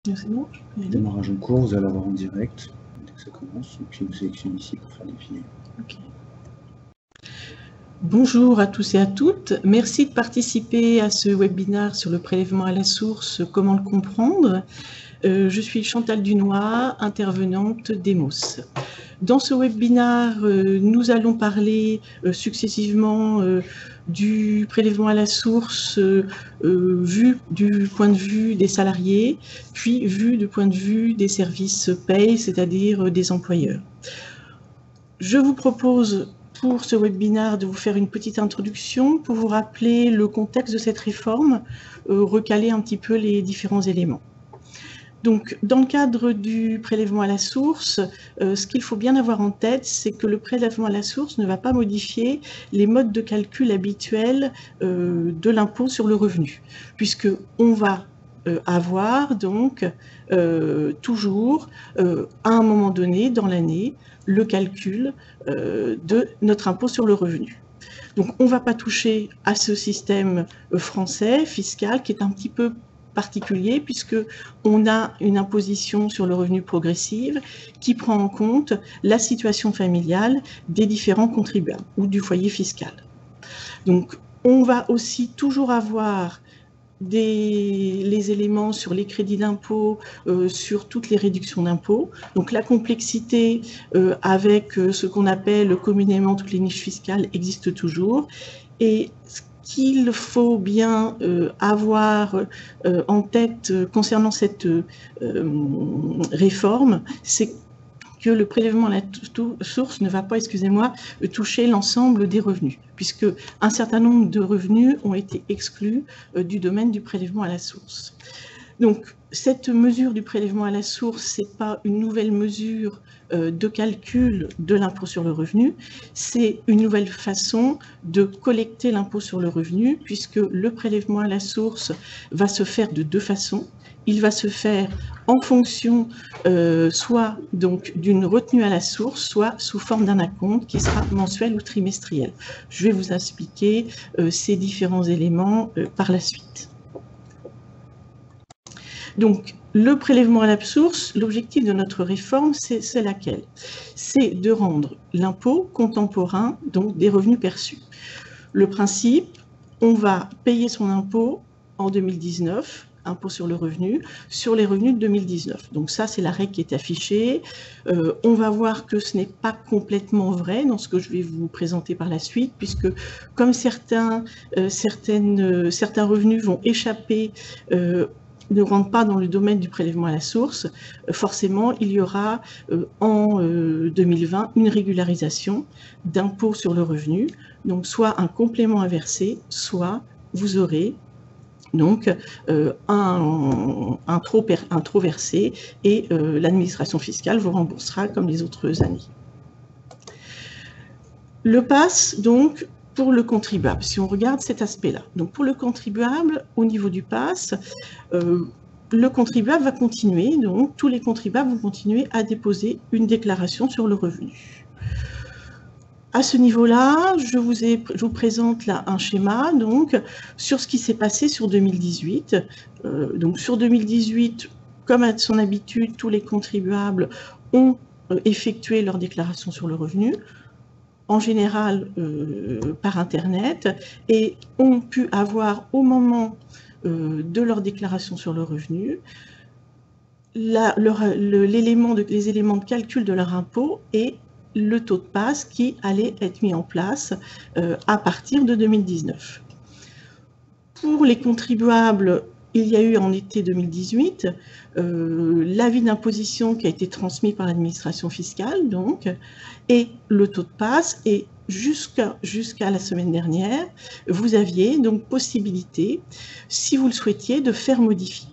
C'est bon, démarrage en cours, vous allez avoir en direct dès que ça commence, et puis vous sélectionnez ici pour faire défiler. Okay. Bonjour à tous et à toutes. Merci de participer à ce webinaire sur le prélèvement à la source, comment le comprendre. Je suis Chantal Dunois, intervenante d'EMOS. Dans ce webinaire, nous allons parler successivement du prélèvement à la source vu du point de vue des salariés, puis vu du point de vue des services paye, c'est-à-dire des employeurs. Je vous propose pour ce webinaire de vous faire une petite introduction pour vous rappeler le contexte de cette réforme, recaler un petit peu les différents éléments. Donc, dans le cadre du prélèvement à la source, ce qu'il faut bien avoir en tête, c'est que le prélèvement à la source ne va pas modifier les modes de calcul habituels de l'impôt sur le revenu, puisqu'on va avoir donc toujours, à un moment donné dans l'année, le calcul de notre impôt sur le revenu. Donc, on ne va pas toucher à ce système français fiscal qui est un petit peu particulier puisqu'on a une imposition sur le revenu progressive qui prend en compte la situation familiale des différents contribuables ou du foyer fiscal. Donc, on va aussi toujours avoir les éléments sur les crédits d'impôt, sur toutes les réductions d'impôt. Donc la complexité avec ce qu'on appelle communément toutes les niches fiscales existe toujours. Et ce qu'il faut bien avoir en tête concernant cette réforme, c'est que le prélèvement à la source ne va pas, excusez-moi, toucher l'ensemble des revenus, puisque un certain nombre de revenus ont été exclus du domaine du prélèvement à la source. Donc, cette mesure du prélèvement à la source, ce n'est pas une nouvelle mesure de calcul de l'impôt sur le revenu, c'est une nouvelle façon de collecter l'impôt sur le revenu, puisque le prélèvement à la source va se faire de deux façons. Il va se faire en fonction soit donc d'une retenue à la source, soit sous forme d'un acompte qui sera mensuel ou trimestriel. Je vais vous expliquer ces différents éléments par la suite. Donc, le prélèvement à la source, l'objectif de notre réforme, c'est laquelle? C'est de rendre l'impôt contemporain, donc des revenus perçus. Le principe, on va payer son impôt en 2019, impôt sur le revenu, sur les revenus de 2019. Donc ça, c'est la règle qui est affichée. On va voir que ce n'est pas complètement vrai dans ce que je vais vous présenter par la suite, puisque comme certains revenus vont échapper, ne rentrent pas dans le domaine du prélèvement à la source, forcément, il y aura en 2020 une régularisation d'impôt sur le revenu, donc soit un complément à verser, soit vous aurez donc un trop versé et l'administration fiscale vous remboursera comme les autres années. Le PAS, donc, pour le contribuable, si on regarde cet aspect-là. Donc, pour le contribuable, au niveau du PAS, le contribuable va continuer, donc tous les contribuables vont continuer à déposer une déclaration sur le revenu. À ce niveau-là, je vous présente là un schéma donc, sur ce qui s'est passé sur 2018. Donc sur 2018, comme à son habitude, tous les contribuables ont effectué leur déclaration sur le revenu, en général par Internet, et ont pu avoir au moment de leur déclaration sur le revenu les éléments de calcul de leur impôt et le taux de PAS qui allait être mis en place à partir de 2019. Pour les contribuables, il y a eu en été 2018 l'avis d'imposition qui a été transmis par l'administration fiscale, donc, et le taux de PAS, et jusqu'à la semaine dernière, vous aviez donc possibilité, si vous le souhaitiez, de faire modifier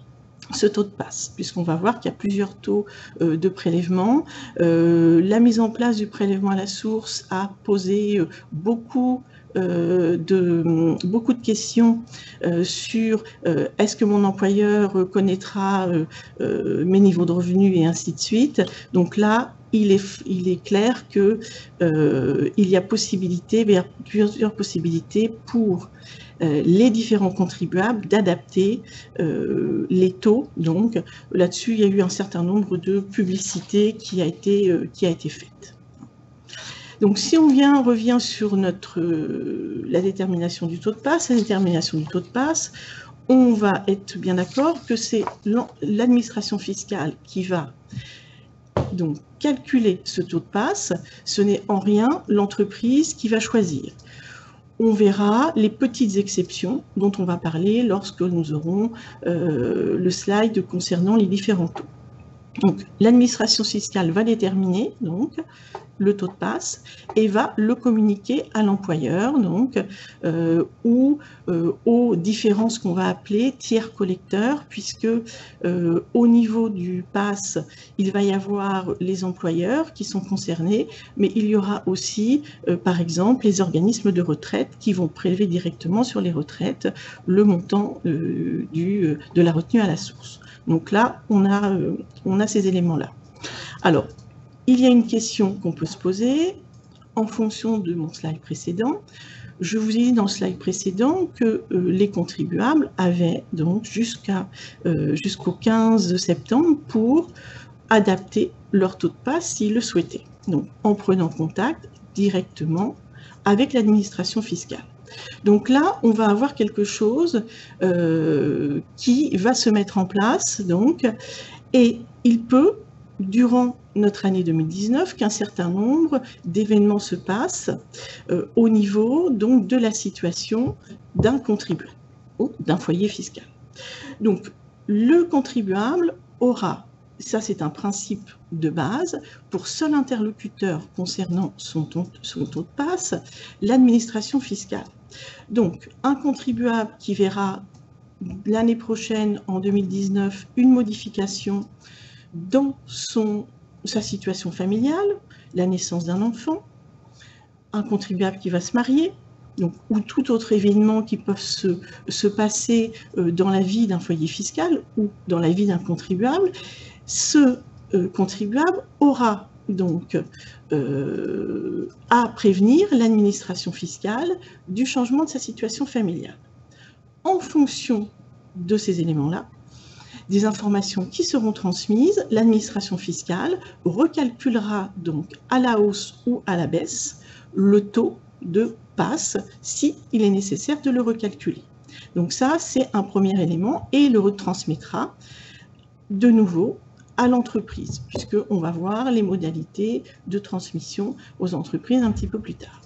ce taux de PAS, puisqu'on va voir qu'il y a plusieurs taux de prélèvement. La mise en place du prélèvement à la source a posé beaucoup de questions sur est-ce que mon employeur connaîtra mes niveaux de revenus et ainsi de suite. Donc là, il est clair qu'il y a plusieurs possibilités pour les différents contribuables d'adapter les taux. Donc là-dessus, il y a eu un certain nombre de publicités qui a été faite. Donc si on revient sur la détermination du taux de passe, on va être bien d'accord que c'est l'administration fiscale qui va donc calculer ce taux de passe. Ce n'est en rien l'entreprise qui va choisir. On verra les petites exceptions dont on va parler lorsque nous aurons le slide concernant les différents taux. Donc, l'administration fiscale va déterminer donc, le taux de passe et va le communiquer à l'employeur ou aux différents ce qu'on va appeler tiers collecteurs, puisque au niveau du pass, il va y avoir les employeurs qui sont concernés, mais il y aura aussi, par exemple, les organismes de retraite qui vont prélever directement sur les retraites le montant de la retenue à la source. Donc là, on a ces éléments-là. Alors, il y a une question qu'on peut se poser en fonction de mon slide précédent. Je vous ai dit dans le slide précédent que les contribuables avaient donc jusqu'au 15 septembre pour adapter leur taux de passe s'ils le souhaitaient. Donc, en prenant contact directement avec l'administration fiscale. Donc là, on va avoir quelque chose qui va se mettre en place, donc, et il peut, durant notre année 2019, qu'un certain nombre d'événements se passent au niveau donc, de la situation d'un contribuable ou d'un foyer fiscal. Donc, le contribuable aura, ça c'est un principe de base, pour seul interlocuteur concernant son taux de passe, l'administration fiscale. Donc, un contribuable qui verra l'année prochaine, en 2019, une modification dans sa situation familiale, la naissance d'un enfant, un contribuable qui va se marier, donc, ou tout autre événement qui peut se passer dans la vie d'un foyer fiscal ou dans la vie d'un contribuable, ce contribuable aura donc à prévenir l'administration fiscale du changement de sa situation familiale. En fonction de ces éléments-là, des informations qui seront transmises, l'administration fiscale recalculera donc à la hausse ou à la baisse le taux de passe si il est nécessaire de le recalculer. Donc ça, c'est un premier élément et il le retransmettra de nouveau à l'entreprise, puisqu'on va voir les modalités de transmission aux entreprises un petit peu plus tard.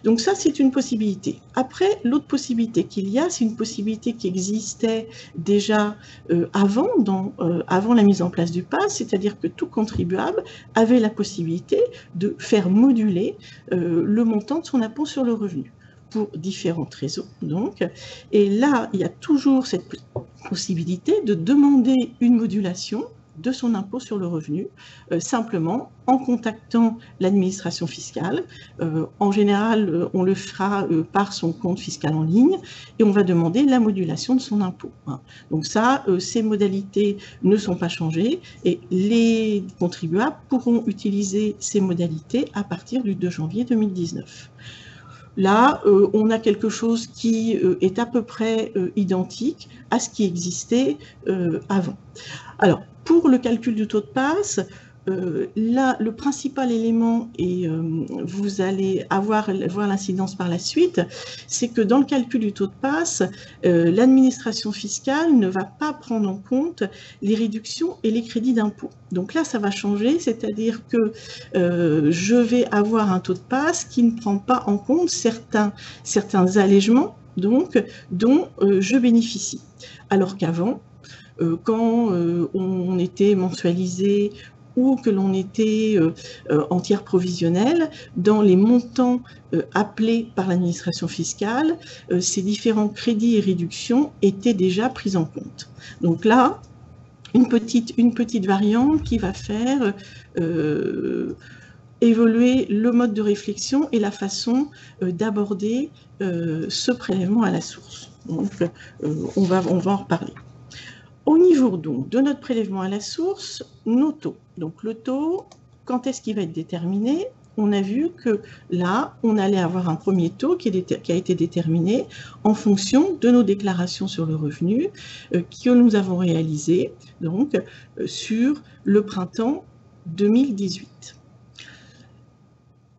Donc ça, c'est une possibilité. Après, l'autre possibilité qu'il y a, c'est une possibilité qui existait déjà avant la mise en place du PAS, c'est-à-dire que tout contribuable avait la possibilité de faire moduler le montant de son impôt sur le revenu pour différentes raisons. Donc, et là, il y a toujours cette possibilité de demander une modulation de son impôt sur le revenu, simplement en contactant l'administration fiscale. En général, on le fera par son compte fiscal en ligne et on va demander la modulation de son impôt. Donc ça, ces modalités ne sont pas changées et les contribuables pourront utiliser ces modalités à partir du 2 janvier 2019. Là, on a quelque chose qui est à peu près identique à ce qui existait avant. Alors, pour le calcul du taux de passe, là, le principal élément, et vous allez voir l'incidence par la suite, c'est que dans le calcul du taux de passe, l'administration fiscale ne va pas prendre en compte les réductions et les crédits d'impôt. Donc là, ça va changer, c'est-à-dire que je vais avoir un taux de passe qui ne prend pas en compte certains allègements donc, dont je bénéficie. Alors qu'avant, quand on était mensualisé ou que l'on était en tiers provisionnel, dans les montants appelés par l'administration fiscale, ces différents crédits et réductions étaient déjà pris en compte. Donc là, une petite variante qui va faire évoluer le mode de réflexion et la façon d'aborder ce prélèvement à la source. Donc, on va en reparler. Au niveau donc de notre prélèvement à la source, nos taux. Donc le taux, quand est-ce qu'il va être déterminé? On a vu que là, on allait avoir un premier taux qui a été déterminé en fonction de nos déclarations sur le revenu que nous avons réalisées donc, sur le printemps 2018.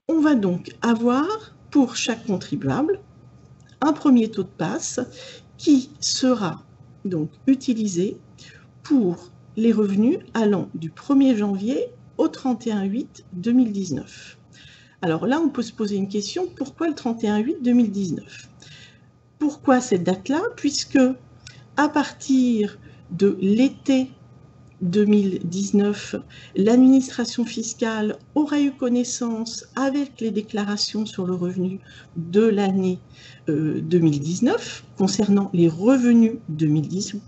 On va donc avoir pour chaque contribuable un premier taux de passe qui sera donc utilisé pour les revenus allant du 1er janvier au 31/8/2019. Alors là, on peut se poser une question, pourquoi le 31/8/2019? Pourquoi cette date-là? Puisque à partir de l'été 2019, l'administration fiscale aura eu connaissance avec les déclarations sur le revenu de l'année 2019 concernant les revenus 2018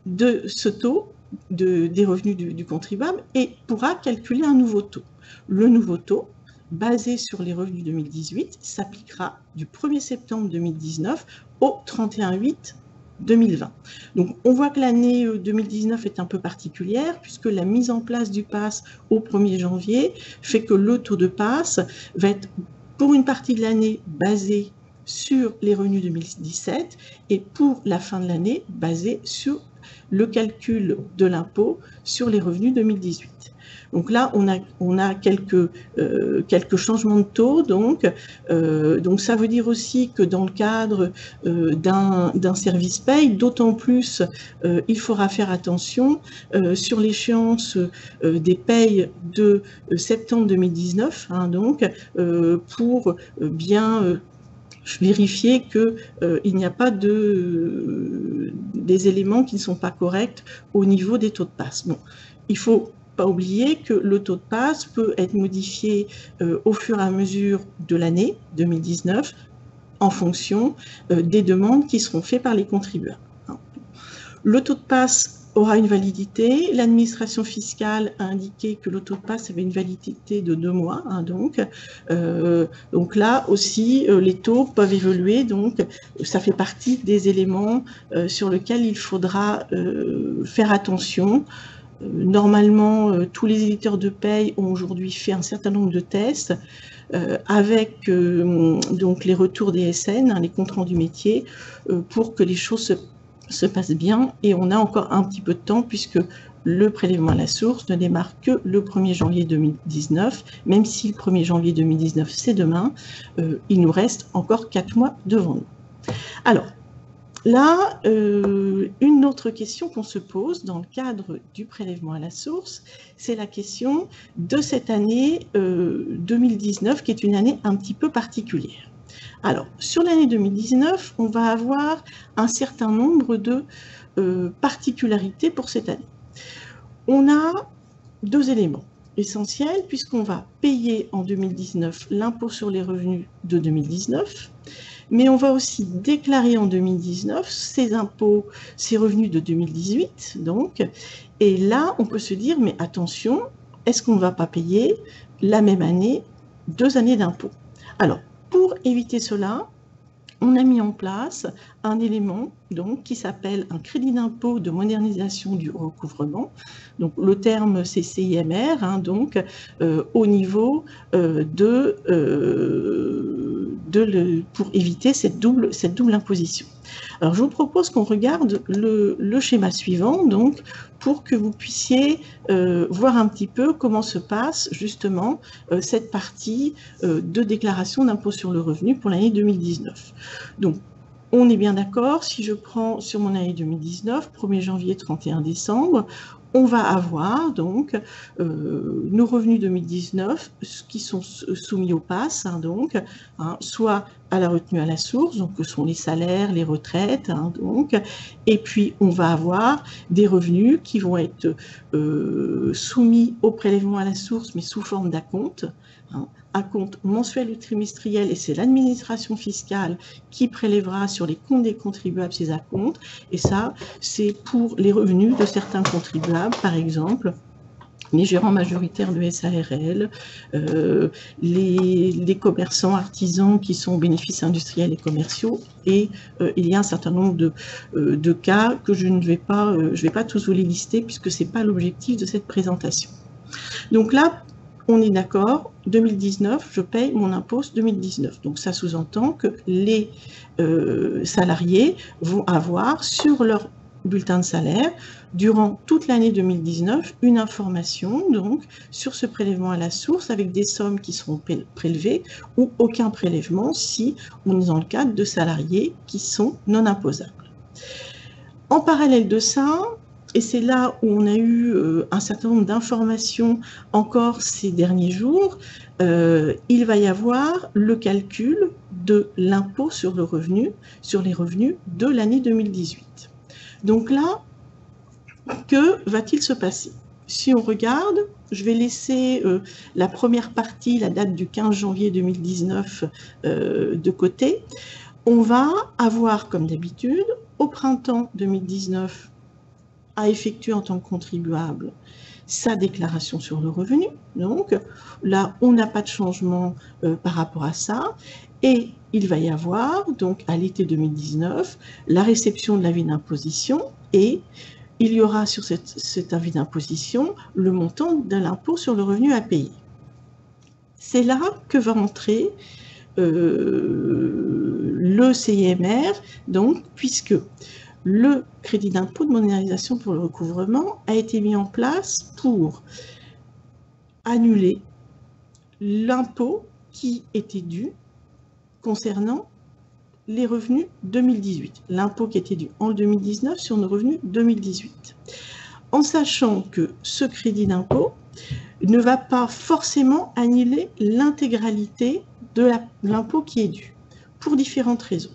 de ce taux des revenus du contribuable et pourra calculer un nouveau taux. Le nouveau taux, basé sur les revenus 2018, s'appliquera du 1er septembre 2019 au 31/8/2020. Donc, on voit que l'année 2019 est un peu particulière puisque la mise en place du PAS au 1er janvier fait que le taux de PAS va être, pour une partie de l'année, basé sur les revenus 2017 et pour la fin de l'année, basé sur le calcul de l'impôt sur les revenus 2018. Donc là, on a quelques changements de taux. Donc ça veut dire aussi que dans le cadre d'un service paye, d'autant plus, il faudra faire attention sur l'échéance des payes de septembre 2019, hein, donc pour bien vérifier qu'il n'y a pas des éléments qui ne sont pas corrects au niveau des taux de passe. Bon, il faut pas oublier que le taux de passe peut être modifié au fur et à mesure de l'année 2019 en fonction des demandes qui seront faites par les contribuables. Le taux de passe aura une validité. L'administration fiscale a indiqué que le taux de passe avait une validité de 2 mois. Hein, donc là aussi, les taux peuvent évoluer. Donc, ça fait partie des éléments sur lesquels il faudra faire attention. Normalement, tous les éditeurs de paye ont aujourd'hui fait un certain nombre de tests avec donc les retours des SN, hein, les comptes rendus métiers, pour que les choses se passent bien. Et on a encore un petit peu de temps puisque le prélèvement à la source ne démarre que le 1er janvier 2019. Même si le 1er janvier 2019, c'est demain, il nous reste encore 4 mois devant nous. Alors, là, une autre question qu'on se pose dans le cadre du prélèvement à la source, c'est la question de cette année 2019, qui est une année un petit peu particulière. Alors, sur l'année 2019, on va avoir un certain nombre de particularités pour cette année. On a 2 éléments essentiels, puisqu'on va payer en 2019 l'impôt sur les revenus de 2019, mais on va aussi déclarer en 2019 ces impôts, ces revenus de 2018. Donc, et là, on peut se dire, mais attention, est-ce qu'on ne va pas payer la même année 2 années d'impôt? Alors, pour éviter cela, on a mis en place un élément donc, qui s'appelle un crédit d'impôt de modernisation du recouvrement. Donc, le terme c'est CIMR, hein, donc au niveau pour éviter cette double imposition. Alors, je vous propose qu'on regarde le schéma suivant, donc, pour que vous puissiez voir un petit peu comment se passe justement cette partie de déclaration d'impôt sur le revenu pour l'année 2019. Donc, on est bien d'accord, si je prends sur mon année 2019, 1er janvier, 31 décembre, on va avoir donc nos revenus 2019 qui sont soumis au PAS, hein, donc, hein, soit à la retenue à la source, donc que sont les salaires, les retraites, hein, donc, et puis on va avoir des revenus qui vont être soumis au prélèvement à la source, mais sous forme d'acompte, hein, acompte mensuel ou trimestriel, et c'est l'administration fiscale qui prélèvera sur les comptes des contribuables ces acomptes, et ça, c'est pour les revenus de certains contribuables, par exemple, les gérants majoritaires de SARL, les commerçants artisans qui sont aux bénéfices industriels et commerciaux, et il y a un certain nombre de cas que je ne vais pas tous vous les lister puisque ce n'est pas l'objectif de cette présentation. Donc là, on est d'accord, 2019, je paye mon impôt 2019. Donc ça sous-entend que les salariés vont avoir sur leur bulletin de salaire, durant toute l'année 2019, une information donc sur ce prélèvement à la source avec des sommes qui seront prélevées ou aucun prélèvement si on est dans le cadre de salariés qui sont non imposables. En parallèle de ça, et c'est là où on a eu un certain nombre d'informations encore ces derniers jours, il va y avoir le calcul de l'impôt sur le revenu, sur les revenus de l'année 2018. Donc là, que va-t-il se passer? Si on regarde, je vais laisser la première partie, la date du 15 janvier 2019 de côté. On va avoir, comme d'habitude, au printemps 2019, à effectuer en tant que contribuable sa déclaration sur le revenu. Donc là, on n'a pas de changement par rapport à ça. Et il va y avoir, donc à l'été 2019, la réception de l'avis d'imposition et il y aura sur cet avis d'imposition le montant de l'impôt sur le revenu à payer. C'est là que va entrer le CIMR, donc, puisque le crédit d'impôt de modernisation pour le recouvrement a été mis en place pour annuler l'impôt qui était dû concernant les revenus 2018, l'impôt qui était dû en 2019 sur nos revenus 2018. En sachant que ce crédit d'impôt ne va pas forcément annuler l'intégralité de l'impôt qui est dû, pour différentes raisons.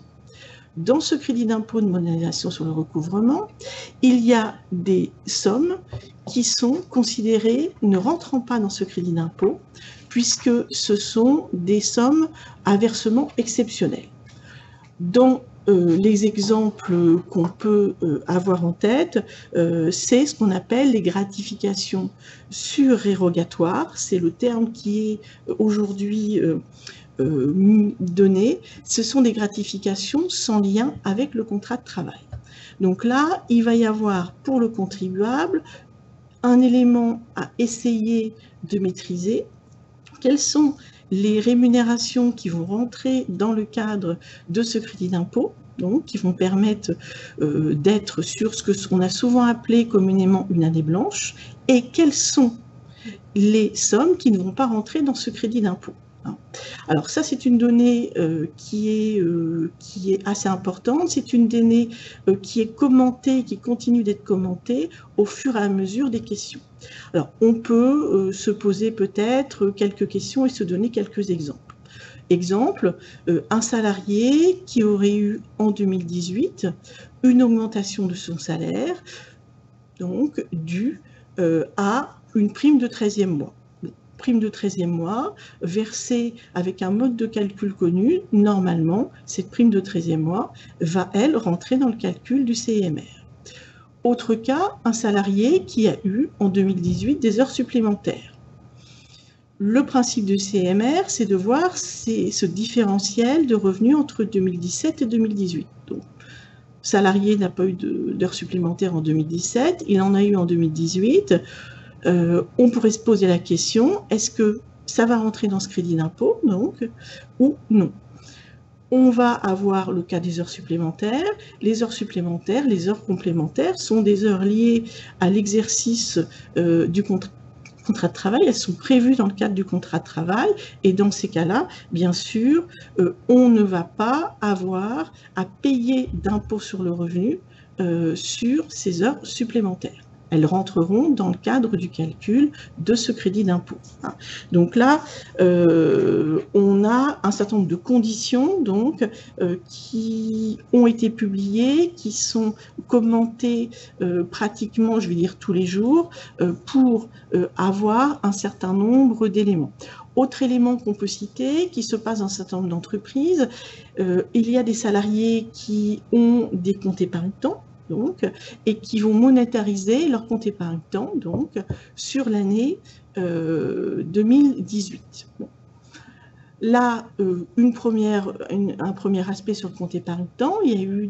Dans ce crédit d'impôt de modernisation sur le recouvrement, il y a des sommes qui sont considérées ne rentrant pas dans ce crédit d'impôt, puisque ce sont des sommes à versement exceptionnel. Dans les exemples qu'on peut avoir en tête, c'est ce qu'on appelle les gratifications surérogatoires. C'est le terme qui est aujourd'hui donné. Ce sont des gratifications sans lien avec le contrat de travail. Donc là, il va y avoir pour le contribuable un élément à essayer de maîtriser. Quelles sont les rémunérations qui vont rentrer dans le cadre de ce crédit d'impôt, donc qui vont permettre d'être sur ce qu'on a souvent appelé communément une année blanche, et quelles sont les sommes qui ne vont pas rentrer dans ce crédit d'impôt. Alors ça, c'est une donnée qui est assez importante, c'est une donnée qui est commentée, qui continue d'être commentée au fur et à mesure des questions. Alors, on peut se poser peut-être quelques questions et se donner quelques exemples. Exemple, un salarié qui aurait eu en 2018 une augmentation de son salaire, donc due à une prime de 13e mois. Prime de 13e mois versée avec un mode de calcul connu, normalement, cette prime de 13e mois va, elle, rentrer dans le calcul du CIMR. Autre cas, un salarié qui a eu en 2018 des heures supplémentaires. Le principe du CIMR, c'est de voir ce différentiel de revenus entre 2017 et 2018. Donc, le salarié n'a pas eu d'heures supplémentaires en 2017, il en a eu en 2018. On pourrait se poser la question, est-ce que ça va rentrer dans ce crédit d'impôt, donc, ou non? On va avoir le cas des heures supplémentaires. Les heures supplémentaires, les heures complémentaires sont des heures liées à l'exercice du contrat de travail. Elles sont prévues dans le cadre du contrat de travail. Et dans ces cas-là, bien sûr, on ne va pas avoir à payer d'impôt sur le revenu sur ces heures supplémentaires. Elles rentreront dans le cadre du calcul de ce crédit d'impôt. Donc là, on a un certain nombre de conditions donc, qui ont été publiées, qui sont commentées pratiquement, je vais dire tous les jours, pour avoir un certain nombre d'éléments. Autre élément qu'on peut citer, qui se passe dans un certain nombre d'entreprises, il y a des salariés qui ont des comptes épargne-temps, donc, et qui vont monétariser leur compte épargne-temps donc, sur l'année 2018. Bon. là, un premier aspect sur le compte épargne-temps, il y a eu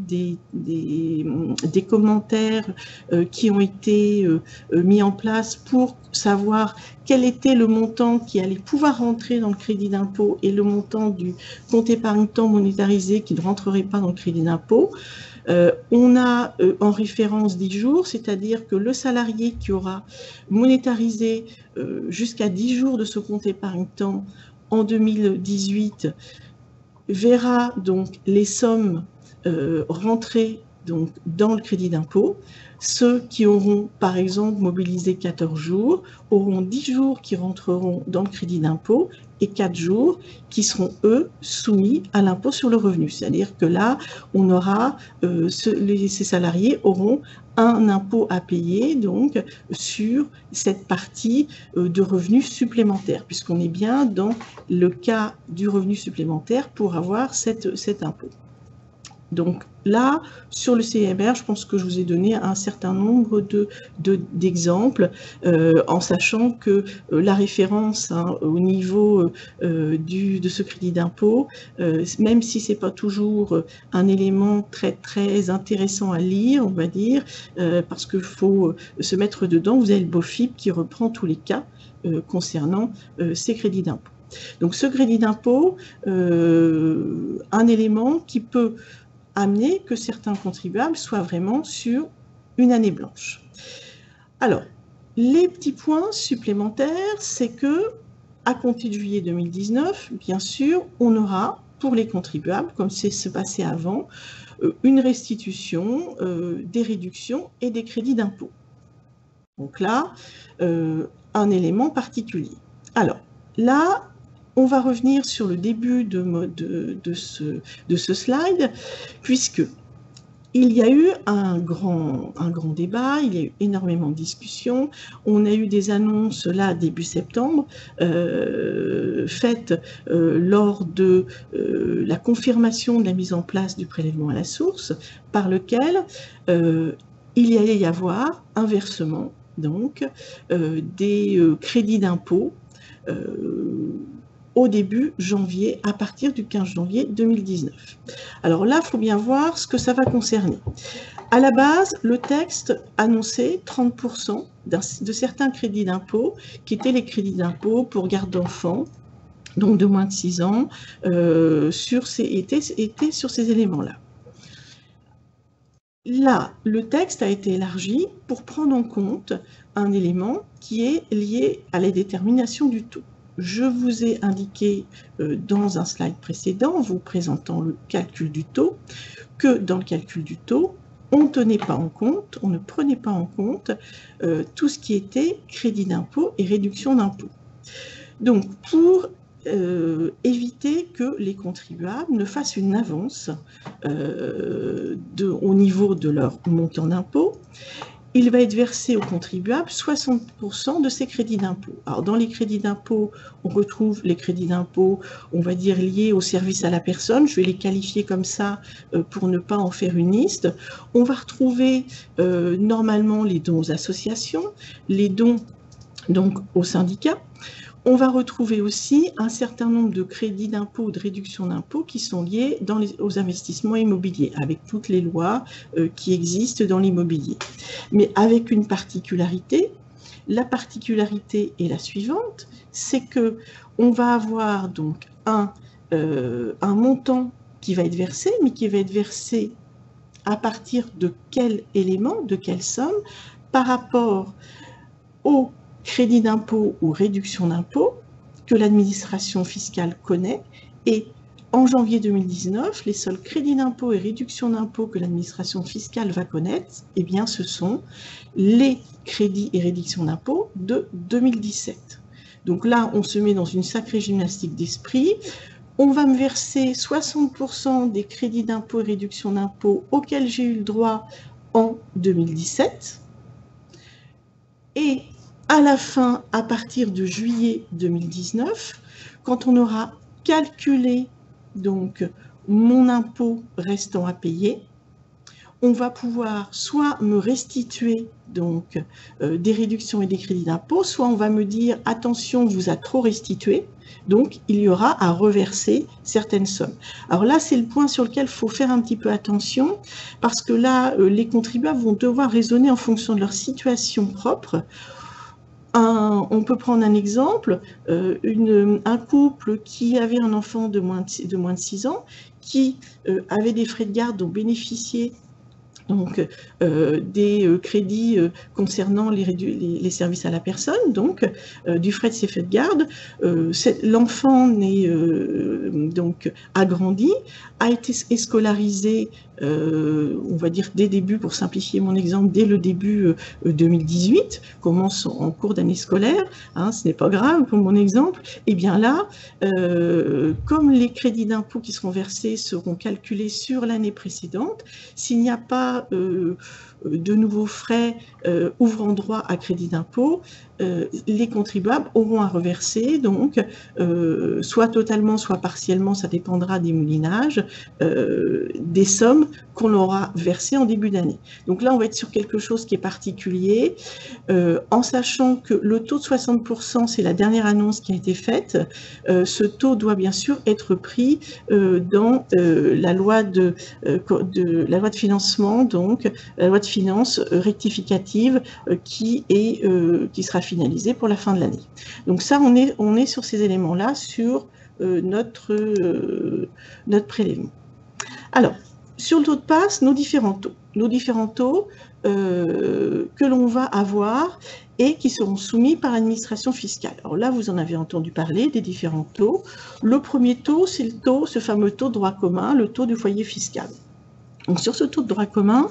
des commentaires qui ont été mis en place pour savoir quel était le montant qui allait pouvoir rentrer dans le crédit d'impôt et le montant du compte épargne-temps monétarisé qui ne rentrerait pas dans le crédit d'impôt. On a en référence 10 jours, c'est-à-dire que le salarié qui aura monétarisé jusqu'à 10 jours de ce compte épargne-temps en 2018 verra donc les sommes rentrer donc dans le crédit d'impôt. Ceux qui auront, par exemple, mobilisé 14 jours, auront 10 jours qui rentreront dans le crédit d'impôt et 4 jours qui seront, eux, soumis à l'impôt sur le revenu. C'est-à-dire que là, on aura, ces salariés auront un impôt à payer donc sur cette partie de revenus supplémentaires, puisqu'on est bien dans le cas du revenu supplémentaire pour avoir cet impôt. Donc là, sur le CMR, je pense que je vous ai donné un certain nombre d'exemples, en sachant que la référence au niveau de ce crédit d'impôt, même si ce n'est pas toujours un élément très intéressant à lire, on va dire, parce qu'il faut se mettre dedans, vous avez le BOFIP qui reprend tous les cas concernant ces crédits d'impôt. Donc ce crédit d'impôt, un élément qui peut amener que certains contribuables soient vraiment sur une année blanche. Alors, les petits points supplémentaires, c'est que à compter de juillet 2019, bien sûr, on aura pour les contribuables, comme c'est se passait avant, une restitution des réductions et des crédits d'impôt. Donc là, un élément particulier. Alors, là, on va revenir sur le début de ce slide, puisque il y a eu un grand débat, il y a eu énormément de discussions. On a eu des annonces là début septembre faites lors de la confirmation de la mise en place du prélèvement à la source, par lequel il y allait y avoir un versement donc des crédits d'impôt au début janvier, à partir du 15 janvier 2019. Alors là, il faut bien voir ce que ça va concerner. À la base, le texte annonçait 30% de certains crédits d'impôt, qui étaient les crédits d'impôt pour garde d'enfants, donc de moins de 6 ans, étaient sur ces éléments-là. Là, le texte a été élargi pour prendre en compte un élément qui est lié à la détermination du taux. Je vous ai indiqué dans un slide précédent, vous présentant le calcul du taux, que dans le calcul du taux, on ne prenait pas en compte tout ce qui était crédit d'impôt et réduction d'impôt. Donc, pour éviter que les contribuables ne fassent une avance au niveau de leur montant d'impôt, il va être versé aux contribuables 60% de ces crédits d'impôt. Alors, dans les crédits d'impôt, on retrouve les crédits d'impôt, on va dire, liés au service à la personne. Je vais les qualifier comme ça pour ne pas en faire une liste. On va retrouver normalement les dons aux associations, les dons donc aux syndicats. On va retrouver aussi un certain nombre de crédits d'impôt ou de réduction d'impôt qui sont liés aux investissements immobiliers, avec toutes les lois qui existent dans l'immobilier. Mais avec une particularité, la particularité est la suivante, c'est qu'on va avoir donc un montant qui va être versé, mais qui va être versé à partir de quel élément, de quelle somme, par rapport au crédit d'impôt ou réduction d'impôt que l'administration fiscale connaît. Et en janvier 2019, les seuls crédits d'impôt et réductions d'impôt que l'administration fiscale va connaître, eh bien, ce sont les crédits et réductions d'impôt de 2017. Donc là, on se met dans une sacrée gymnastique d'esprit. On va me verser 60% des crédits d'impôt et réductions d'impôt auxquels j'ai eu le droit en 2017. Et à la fin, à partir de juillet 2019, quand on aura calculé donc mon impôt restant à payer, on va pouvoir soit me restituer donc des réductions et des crédits d'impôt, soit on va me dire attention, on vous a trop restitué, donc il y aura à reverser certaines sommes. Alors là, c'est le point sur lequel il faut faire un petit peu attention, parce que là, les contribuables vont devoir raisonner en fonction de leur situation propre. On peut prendre un exemple, un couple qui avait un enfant de moins de 6 ans, qui avait des frais de garde dont bénéficiait donc des crédits concernant les services à la personne, donc du frais de ses frais de garde. L'enfant donc a grandi, a été scolarisé, on va dire dès début, pour simplifier mon exemple, dès le début 2018, commence en cours d'année scolaire, hein, ce n'est pas grave pour mon exemple. Et bien là, comme les crédits d'impôt qui seront versés seront calculés sur l'année précédente, s'il n'y a pas de nouveaux frais ouvrant droit à crédit d'impôt, les contribuables auront à reverser, donc, soit totalement, soit partiellement, ça dépendra des moulinages, des sommes qu'on aura versées en début d'année. Donc là, on va être sur quelque chose qui est particulier, en sachant que le taux de 60%, c'est la dernière annonce qui a été faite. Ce taux doit bien sûr être pris dans la loi de financement, donc la loi de finances rectificative qui sera finalisée pour la fin de l'année. Donc ça, on est sur ces éléments-là, sur notre prélèvement. Alors, sur le taux de passe, nos différents taux que l'on va avoir et qui seront soumis par l'administration fiscale. Alors là, vous en avez entendu parler des différents taux. Le premier taux, c'est ce fameux taux de droit commun, le taux du foyer fiscal. Donc, sur ce taux de droit commun,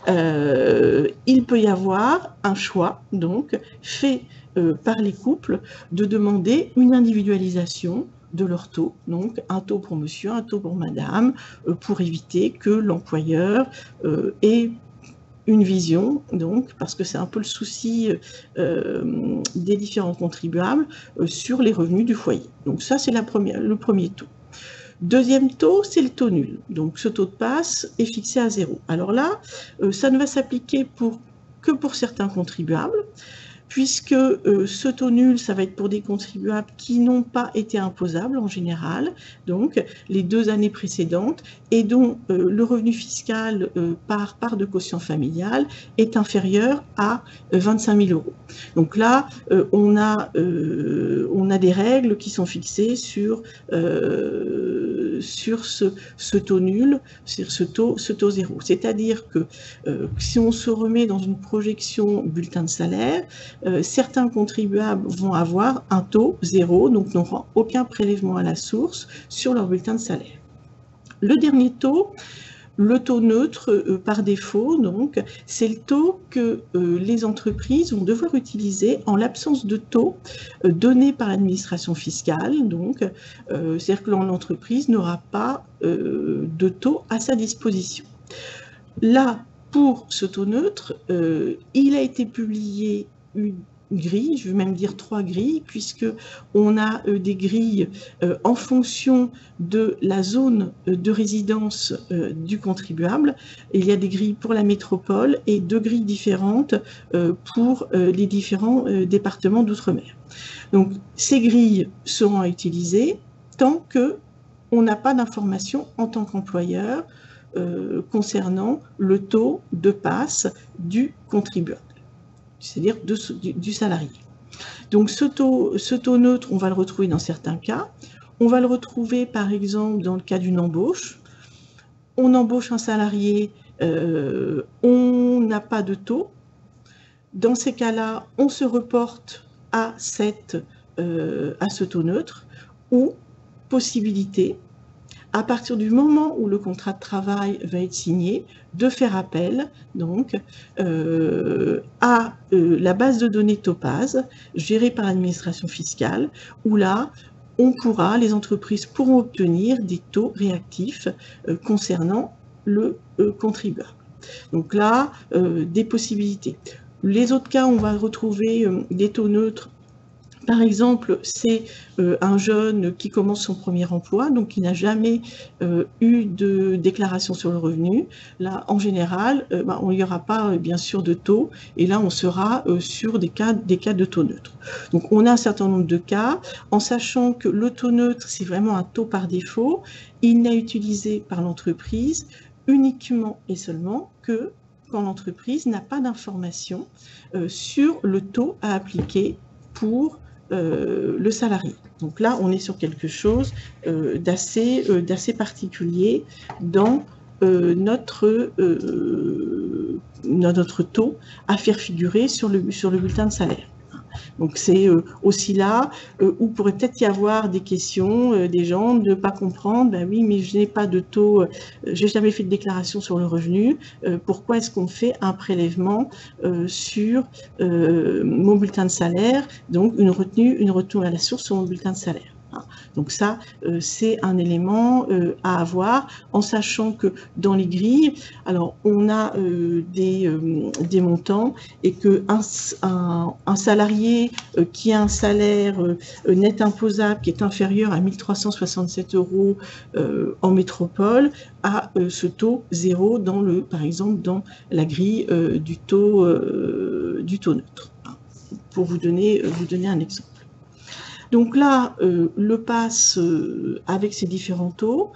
il peut y avoir un choix donc, fait par les couples de demander une individualisation de leur taux, donc un taux pour monsieur, un taux pour madame, pour éviter que l'employeur ait une vision, donc, parce que c'est un peu le souci des différents contribuables sur les revenus du foyer. Donc ça, c'est le premier taux. Deuxième taux, c'est le taux nul. Donc, ce taux de passe est fixé à 0. Alors là, ça ne va s'appliquer que pour certains contribuables, puisque ce taux nul, ça va être pour des contribuables qui n'ont pas été imposables en général, donc les 2 années précédentes, et dont le revenu fiscal par part de quotient familial est inférieur à 25 000 €. Donc là, on a des règles qui sont fixées sur ce taux nul, sur ce taux 0. C'est-à-dire que si on se remet dans une projection bulletin de salaire, certains contribuables vont avoir un taux 0, donc n'auront aucun prélèvement à la source sur leur bulletin de salaire. Le dernier taux, le taux neutre par défaut, donc, c'est le taux que les entreprises vont devoir utiliser en l'absence de taux donné par l'administration fiscale. Donc, c'est-à-dire que l'entreprise n'aura pas de taux à sa disposition. Là, pour ce taux neutre, il a été publié une grille, je veux même dire 3 grilles, puisqu'on a des grilles en fonction de la zone de résidence du contribuable. Il y a des grilles pour la métropole et 2 grilles différentes pour les différents départements d'outre-mer. Donc, ces grilles seront à utiliser tant qu'on n'a pas d'information en tant qu'employeur concernant le taux de passe du contribuable, c'est-à-dire du salarié. Donc ce taux neutre, on va le retrouver dans certains cas. On va le retrouver par exemple dans le cas d'une embauche. On embauche un salarié, on n'a pas de taux. Dans ces cas-là, on se reporte à ce taux neutre, ou possibilité, à partir du moment où le contrat de travail va être signé, de faire appel donc, à la base de données Topaz, gérée par l'administration fiscale, où là, les entreprises pourront obtenir des taux réactifs concernant le contribuable. Donc là, des possibilités. Les autres cas, on va retrouver des taux neutres Par exemple, c'est un jeune qui commence son premier emploi, donc qui n'a jamais eu de déclaration sur le revenu. Là, en général, il n'y aura pas, bien sûr, de taux, et là, on sera sur des cas de taux neutre. Donc, on a un certain nombre de cas, en sachant que le taux neutre, c'est vraiment un taux par défaut. Il n'est utilisé par l'entreprise uniquement et seulement que quand l'entreprise n'a pas d'information sur le taux à appliquer pour le salarié. Donc là, on est sur quelque chose d'assez particulier dans notre taux à faire figurer sur le bulletin de salaire. Donc c'est aussi là où pourrait peut-être y avoir des questions des gens de ne pas comprendre, ben oui, mais je n'ai pas de taux, j'ai jamais fait de déclaration sur le revenu, pourquoi est-ce qu'on fait un prélèvement sur mon bulletin de salaire, donc une retenue à la source sur mon bulletin de salaire. Donc ça, c'est un élément à avoir, en sachant que dans les grilles, alors on a des montants et qu'un salarié qui a un salaire net imposable qui est inférieur à 1 367 € en métropole a ce taux 0 par exemple dans la grille du taux neutre, pour vous donner un exemple. Donc là, le PAS avec ses différents taux,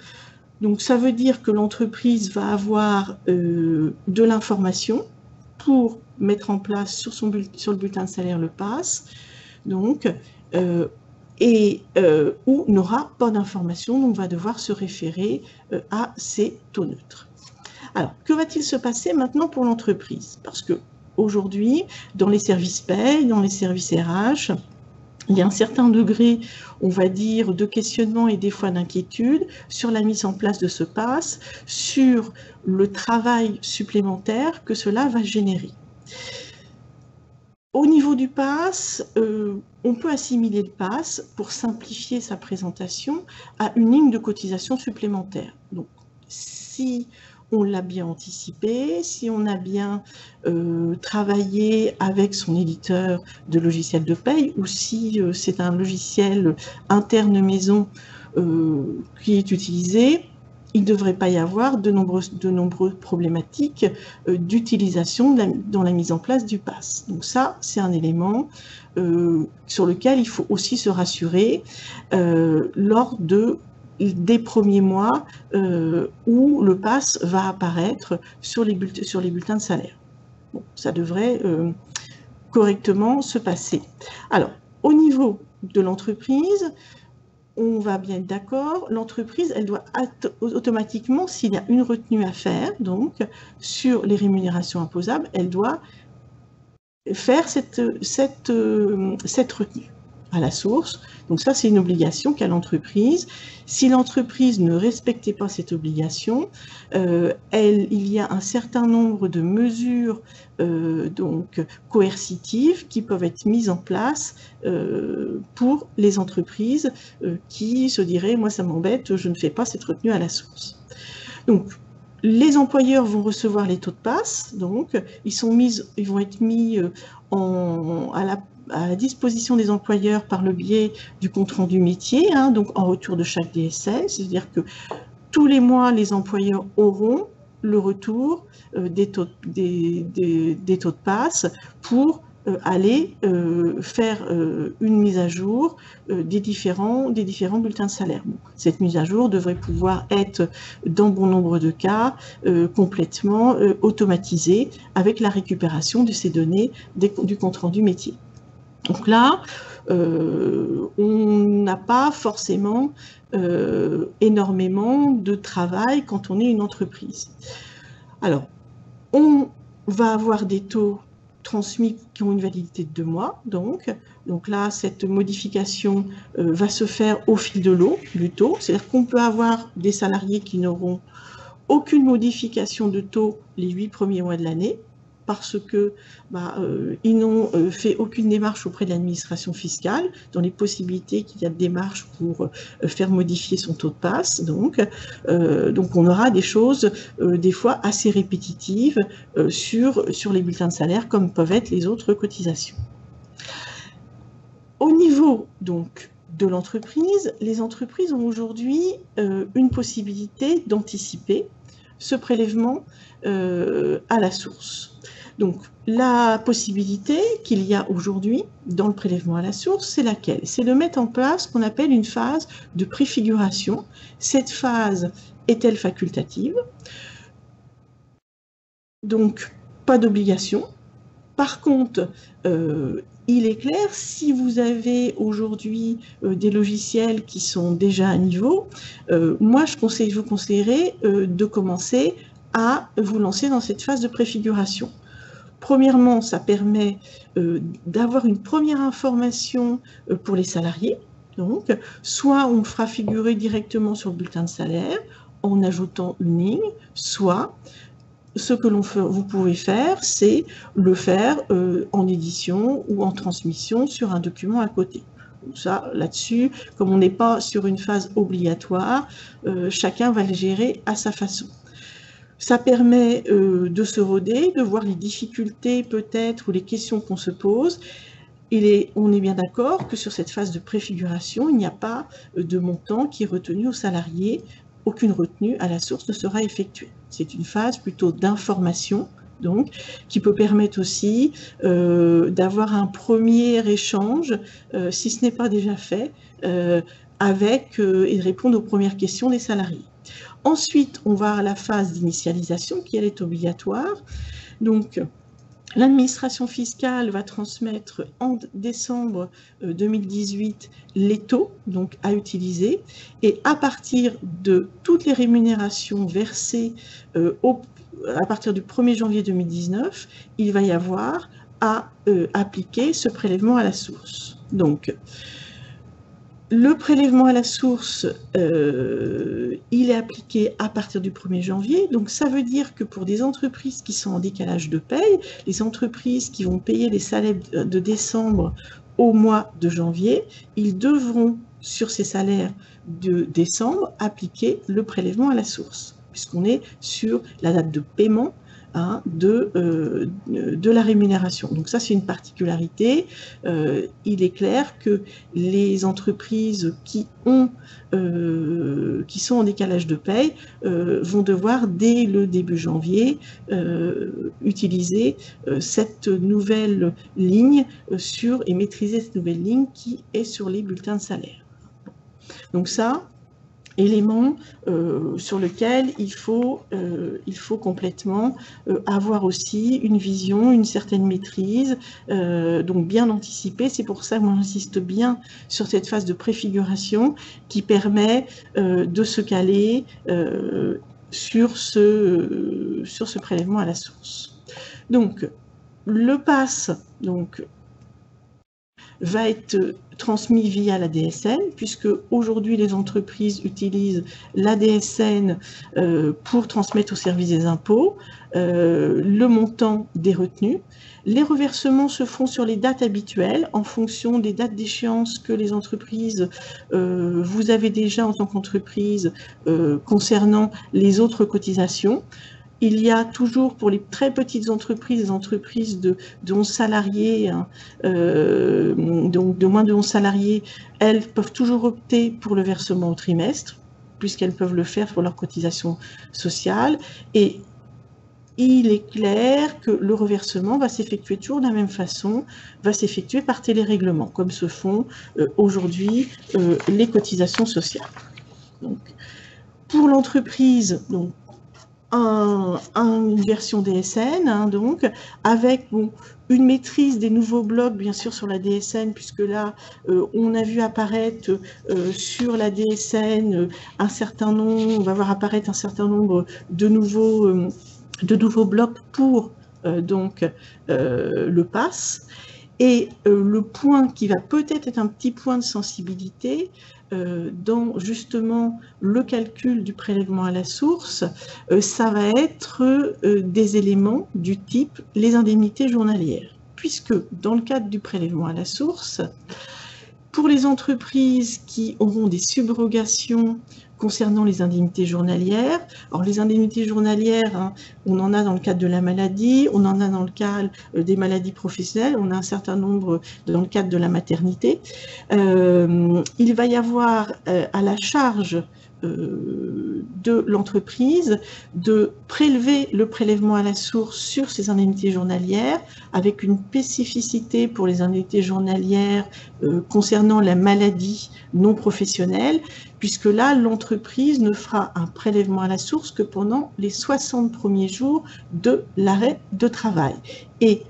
donc ça veut dire que l'entreprise va avoir de l'information pour mettre en place sur le bulletin de salaire le PAS, donc, ou n'aura pas d'information, donc va devoir se référer à ces taux neutres. Alors, que va-t-il se passer maintenant pour l'entreprise? Parce qu'aujourd'hui, dans les services paye, dans les services RH, il y a un certain degré, on va dire, de questionnement et des fois d'inquiétude sur la mise en place de ce PAS, sur le travail supplémentaire que cela va générer. Au niveau du PAS, on peut assimiler le PAS, pour simplifier sa présentation, à une ligne de cotisation supplémentaire. Donc, si on l'a bien anticipé, si on a bien travaillé avec son éditeur de logiciel de paye, ou si c'est un logiciel interne maison qui est utilisé, il ne devrait pas y avoir de nombreuses problématiques d'utilisation dans la mise en place du PAS. Donc ça, c'est un élément sur lequel il faut aussi se rassurer lors des premiers mois où le PAS va apparaître sur les bulletins de salaire. Bon, ça devrait correctement se passer. Alors, au niveau de l'entreprise, on va bien être d'accord, l'entreprise, elle doit automatiquement, s'il y a une retenue à faire, donc sur les rémunérations imposables, elle doit faire cette retenue à la source. Donc ça, c'est une obligation qu'a l'entreprise. Si l'entreprise ne respectait pas cette obligation, il y a un certain nombre de mesures donc coercitives qui peuvent être mises en place pour les entreprises qui se diraient « moi ça m'embête, je ne fais pas cette retenue à la source ». Donc les employeurs vont recevoir les taux de PAS, donc ils vont être mis à la disposition des employeurs par le biais du compte-rendu métier, donc en retour de chaque DSL, c'est-à-dire que tous les mois, les employeurs auront le retour des taux de PAS pour aller faire une mise à jour des différents bulletins de salaire. Bon, cette mise à jour devrait pouvoir être, dans bon nombre de cas, complètement automatisée avec la récupération de ces données du compte-rendu métier. Donc là, on n'a pas forcément énormément de travail quand on est une entreprise. Alors, on va avoir des taux transmis qui ont une validité de 2 mois. Donc là, cette modification va se faire au fil de l'eau du taux. C'est-à-dire qu'on peut avoir des salariés qui n'auront aucune modification de taux les 8 premiers mois de l'année, parce que ils n'ont fait aucune démarche auprès de l'administration fiscale, dans les possibilités qu'il y a de démarches pour faire modifier son taux de PAS. Donc on aura des choses des fois assez répétitives sur les bulletins de salaire, comme peuvent être les autres cotisations. Au niveau donc de l'entreprise, les entreprises ont aujourd'hui une possibilité d'anticiper ce prélèvement à la source. Donc, la possibilité qu'il y a aujourd'hui dans le prélèvement à la source, c'est laquelle? C'est de mettre en place ce qu'on appelle une phase de préfiguration. Cette phase est-elle facultative? Donc, pas d'obligation. Par contre, il est clair, si vous avez aujourd'hui des logiciels qui sont déjà à niveau, moi je vous conseillerais de commencer à vous lancer dans cette phase de préfiguration. Premièrement, ça permet d'avoir une première information pour les salariés. Donc, soit on fera figurer directement sur le bulletin de salaire en ajoutant une ligne, soit ce que vous pouvez faire, c'est le faire en édition ou en transmission sur un document à côté. Donc ça, là-dessus, comme on n'est pas sur une phase obligatoire, chacun va le gérer à sa façon. Ça permet de se roder, de voir les difficultés peut-être ou les questions qu'on se pose. On est bien d'accord que sur cette phase de préfiguration, il n'y a pas de montant qui est retenu aux salariés. Aucune retenue à la source ne sera effectuée. C'est une phase plutôt d'information, donc, qui peut permettre aussi d'avoir un premier échange, si ce n'est pas déjà fait, et de répondre aux premières questions des salariés. Ensuite, on va à la phase d'initialisation, qui elle est obligatoire. Donc, l'administration fiscale va transmettre en décembre 2018 les taux donc, à utiliser, et à partir de toutes les rémunérations versées à partir du 1er janvier 2019, il va y avoir à appliquer ce prélèvement à la source. Donc, le prélèvement à la source, il est appliqué à partir du 1er janvier. Donc, ça veut dire que pour des entreprises qui sont en décalage de paye, les entreprises qui vont payer les salaires de décembre au mois de janvier, ils devront, sur ces salaires de décembre, appliquer le prélèvement à la source, puisqu'on est sur la date de paiement de la rémunération. Donc ça, c'est une particularité. Il est clair que les entreprises qui sont en décalage de paye vont devoir, dès le début janvier, utiliser cette nouvelle ligne et maîtriser cette nouvelle ligne qui est sur les bulletins de salaire. Donc ça, élément sur lequel il faut complètement avoir aussi une vision, une certaine maîtrise, donc bien anticiper. C'est pour ça que moi j'insiste bien sur cette phase de préfiguration qui permet de se caler sur ce prélèvement à la source. Donc, le PAS va être transmis via la DSN, puisque aujourd'hui les entreprises utilisent la DSN pour transmettre au service des impôts le montant des retenues. Les reversements se font sur les dates habituelles en fonction des dates d'échéance que les entreprises, vous avez déjà en tant qu'entreprise concernant les autres cotisations. Il y a toujours pour les très petites entreprises, les entreprises de 11 salariés, donc de moins de 11 salariés, elles peuvent toujours opter pour le versement au trimestre, puisqu'elles peuvent le faire pour leur cotisation sociale. Et il est clair que le reversement va s'effectuer toujours de la même façon, va s'effectuer par télérèglement, comme se font aujourd'hui les cotisations sociales. Donc, pour l'entreprise, une version DSN, donc, avec une maîtrise des nouveaux blocs, bien sûr, sur la DSN, puisque là, on a vu apparaître sur la DSN on va voir apparaître un certain nombre de nouveaux blocs pour le PAS. Et le point qui va peut-être être un petit point de sensibilité, dans justement le calcul du prélèvement à la source, ça va être des éléments du type les indemnités journalières. Puisque dans le cadre du prélèvement à la source, Pour les entreprises qui auront des subrogations concernant les indemnités journalières, alors les indemnités journalières, hein, on en a dans le cadre de la maladie, on en a dans le cadre des maladies professionnelles, on a un certain nombre dans le cadre de la maternité. Il va y avoir à la charge de l'entreprise de prélever le prélèvement à la source sur ces indemnités journalières, avec une spécificité pour les indemnités journalières concernant la maladie non professionnelle, puisque là, l'entreprise ne fera un prélèvement à la source que pendant les 60 premiers jours de l'arrêt de travail. Et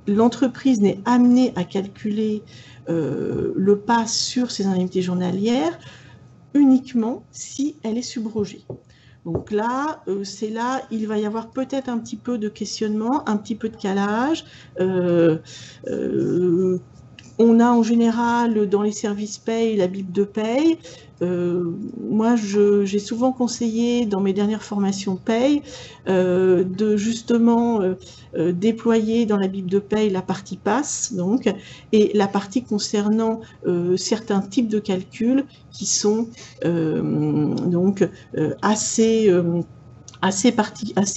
l'entreprise n'est amenée à calculer le PAS sur ces indemnités journalières uniquement si elle est subrogée. Donc là, c'est là, il va y avoir peut-être un petit peu de questionnement, un petit peu de calage. On a en général dans les services paye la Bible de paye. Moi, j'ai souvent conseillé dans mes dernières formations paye de justement déployer dans la Bible de paye la partie passe, donc, et la partie concernant certains types de calculs qui sont donc assez